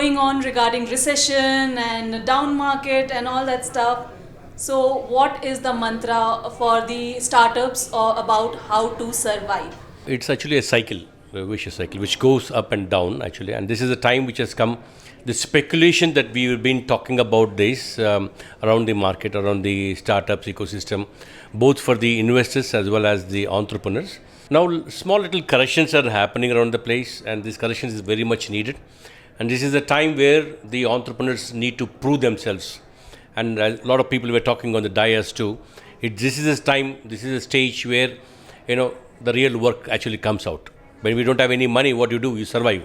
going on regarding recession and down market and all that stuff. So what is the mantra for the startups or about how to survive? It's actually a cycle, a vicious cycle, which goes up and down actually. And this is a time which has come. The speculation that we've been talking about this around the market, around the startups ecosystem, both for the investors as well as the entrepreneurs. Now, small little corrections are happening around the place, and this corrections is very much needed. And this is a time where the entrepreneurs need to prove themselves. And a lot of people were talking on the dais too. This is a time, this is a stage where the real work actually comes out. When we don't have any money, what do? You survive.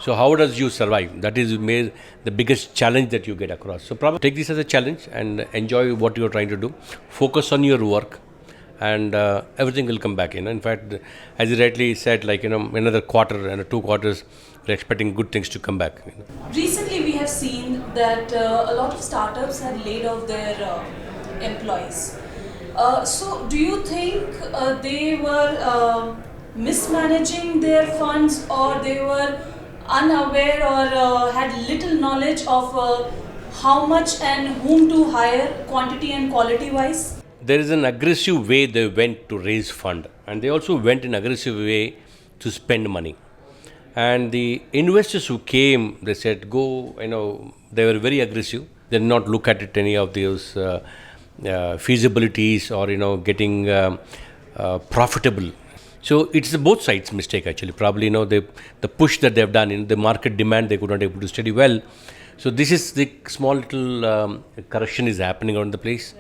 So how does you survive? That is the biggest challenge that you get across. So probably take this as a challenge and enjoy what you are trying to do. Focus on your work, and everything will come back in. In fact, as you rightly said, another quarter and 2 quarters, we're expecting good things to come back. Recently, we have seen that a lot of startups had laid off their employees. So, do you think they were mismanaging their funds, or they were unaware or had little knowledge of how much and whom to hire, quantity and quality wise? There is an aggressive way they went to raise fund, and they also went in aggressive way to spend money. And the investors who came, they said, go, they were very aggressive. They did not look at it, any of those feasibilities or, getting profitable. So it's both sides mistake actually. Probably, the push that they've done in the market demand, they could not able to study well. So this is the small little correction is happening around the place.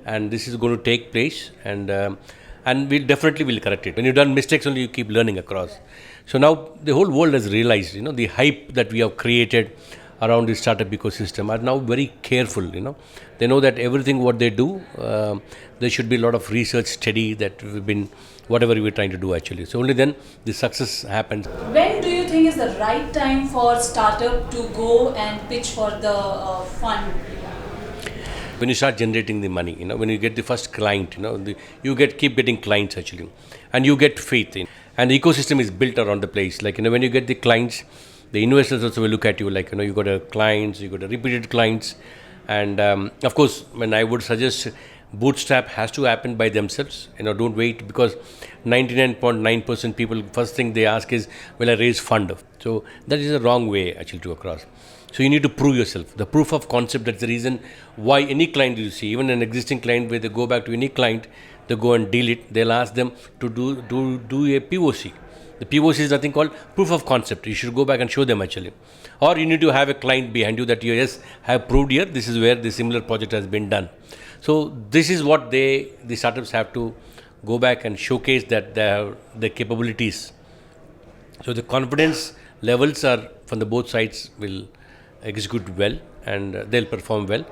And this is going to take place, and we'll definitely will correct it. When you've done mistakes, only you keep learning across. So now the whole world has realized, the hype that we have created around the startup ecosystem are now very careful. They know that everything what they do, there should be a lot of research study that we've been, whatever we're trying to do actually. So only then the success happens. When do you think is the right time for startup to go and pitch for the fund? When you start generating the money, when you get the first client, you keep getting clients actually, and you get faith in, and the ecosystem is built around the place. When you get the clients, the investors also will look at you you got a clients, you got a repeated clients, and of course, when I would suggest bootstrap has to happen by themselves. Don't wait, because 99.9% people first thing they ask is, will I raise fund? So that is a wrong way actually to across. So you need to prove yourself. The proof of concept, that's the reason why any client you see, even an existing client, where they go back to any client, they go and deal it, they'll ask them to do a POC. The POC is nothing called proof of concept. You should go back and show them actually. Or you need to have a client behind you that you have proved here, this is where the similar project has been done. So this is what the startups have to go back and showcase, that they have the capabilities. So the confidence levels are from the both sides will execute well, and they'll perform well.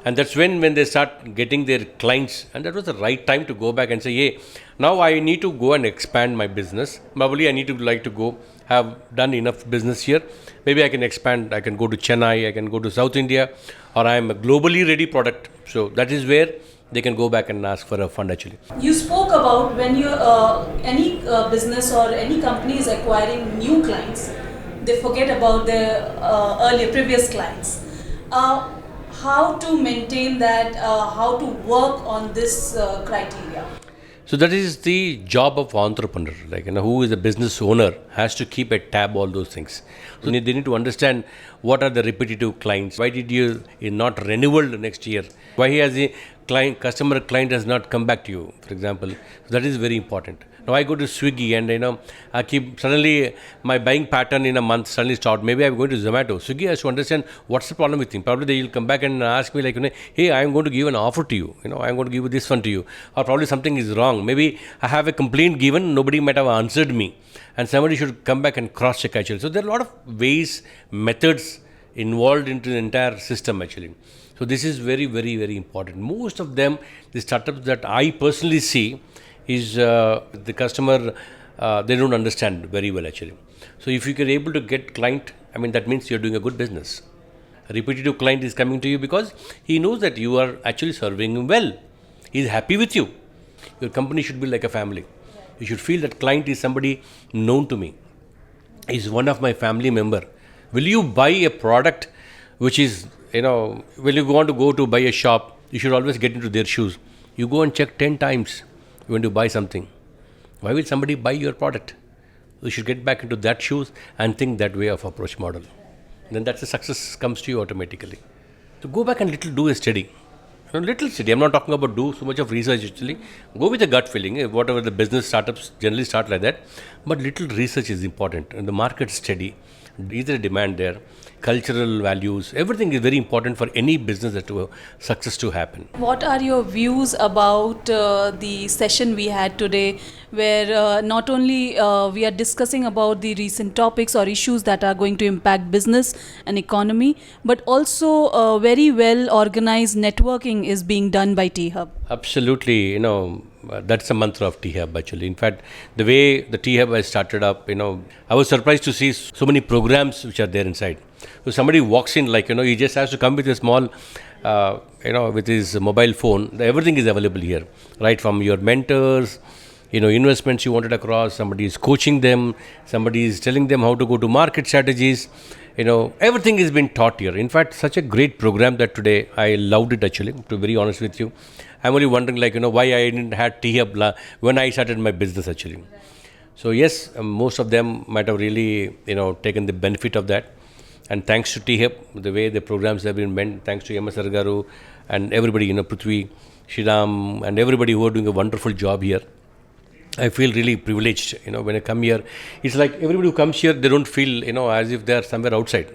And that's when they start getting their clients, and that was the right time to go back and say, hey, now I need to go and expand my business. Probably I need to go, have done enough business here. Maybe I can expand, I can go to Chennai, I can go to South India, or I am a globally ready product. So that is where they can go back and ask for a fund actually. You spoke about when you any business or any company is acquiring new clients, they forget about their earlier previous clients. How to maintain that, how to work on this criteria? So that is the job of entrepreneur, who is a business owner has to keep a tab all those things. So they need to understand what are the repetitive clients. Why did you not renewal next year? Why has the customer client has not come back to you, for example? So that is very important. Now I go to Swiggy and I keep suddenly my buying pattern in a month suddenly start. Maybe I'm going to Zomato. Swiggy has to understand what's the problem with him. Probably they will come back and ask me hey, I'm going to give an offer to you. I'm going to give this one to you. Or probably something is wrong. Maybe I have a complaint given, nobody might have answered me, and somebody should come back and cross check actually. So there are a lot of ways, methods involved into the entire system actually. So this is very, very, very important. Most of them, the startups that I personally see, is the customer, they don't understand very well actually. So if you are able to get client, that means you're doing a good business. A repetitive client is coming to you because he knows that you are actually serving him well. He's happy with you. Your company should be like a family. You should feel that client is somebody known to me. He's one of my family member. Will you buy a product which is, when you want to go to buy a shop, you should always get into their shoes. You go and check 10 times when you buy something. Why will somebody buy your product? You should get back into that shoes and think that way of approach model. Then that's the success comes to you automatically. So go back and do a study. Little study. I'm not talking about do so much of research actually. Go with a gut feeling. Whatever the business startups generally start like that. But little research is important. And the market study. Is there a demand there? Cultural values. Everything is very important for any business to success to happen. What are your views about the session we had today, where not only we are discussing about the recent topics or issues that are going to impact business and economy, but also very well organized networking is being done by T-Hub? Absolutely, that's the mantra of T-Hub actually. In fact, the way the T-Hub has started up, I was surprised to see so many programs which are there inside. So somebody walks in he just has to come with a small, with his mobile phone. Everything is available here, right from your mentors, investments you wanted across, somebody is coaching them, somebody is telling them how to go to market strategies. Everything is being taught here. In fact, such a great program that today I loved it actually, to be very honest with you. I'm only wondering why I didn't have T-Hub when I started my business actually. So yes, most of them might have really, taken the benefit of that. And thanks to T-Hub, the way the programs have been meant, thanks to MS Garu and everybody, Prithvi, Shriram and everybody who are doing a wonderful job here. I feel really privileged, when I come here. It's like everybody who comes here, they don't feel, as if they are somewhere outside.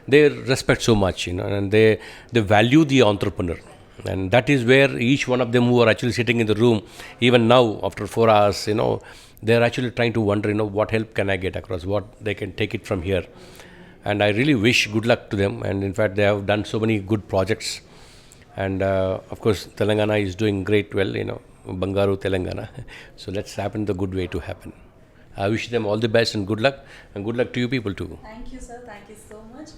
They respect so much, and they value the entrepreneur. And that is where each one of them who are actually sitting in the room, even now, after 4 hours, they're actually trying to wonder, what help can I get across, what they can take it from here. And I really wish good luck to them. And in fact, they have done so many good projects. And of course, Telangana is doing great well, Bangaru, Telangana. So let's happen the good way to happen. I wish them all the best and good luck to you people too. Thank you, sir. Thank you so much.